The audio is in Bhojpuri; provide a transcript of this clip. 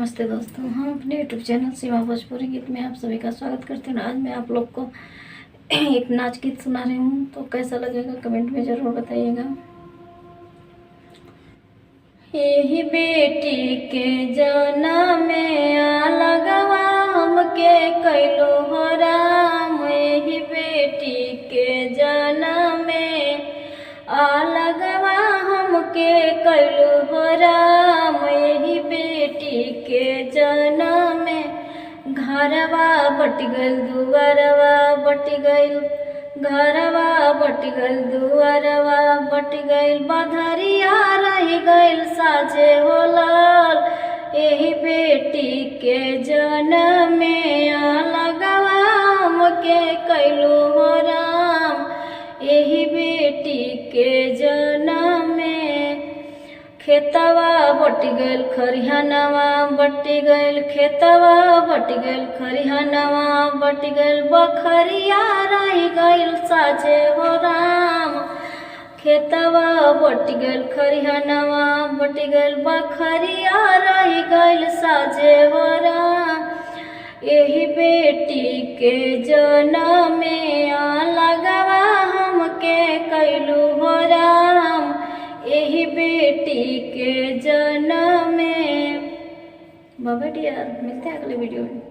नमस्ते दोस्तों, हम अपने यूट्यूब चैनल सीमा भोजपुरी गीत में आप सभी का स्वागत करते हैं। आज मैं आप लोग को एक नाच गीत सुना रही हूँ, तो कैसा लगेगा कमेंट में ज़रूर बताइएगा। यही बेटी के जनम में लगवा हमके कैलो हो राम। यही बेटी के जनम में लगवा हमके कैलो हो राम। यही बेटी के जनम में घरवा बट गइल दुआरवा बट गइल, घरवा बट गइल दुआरवा बट गइल, बधरिया रह गइल साझे हो लाल। यही बेटी के जनम में लगवा हमके कैलो हो राम। यही बेटी के जनम में खेतवा बट गइल खरिहानवा बट गइल, खेतवा बट गइल खरिहानवा बट गइल, बखरिया रह गइल साझे हो राम। खेतवा बट गइल खरिहानवा बट गइल, बखरिया रह गइल साझे हो राम। यही बेटी के जनम में लगवा हमके कैलू हो राम। यही बेटी के जनम में। बाबा डियर, मिलते हैं अगले वीडियो में।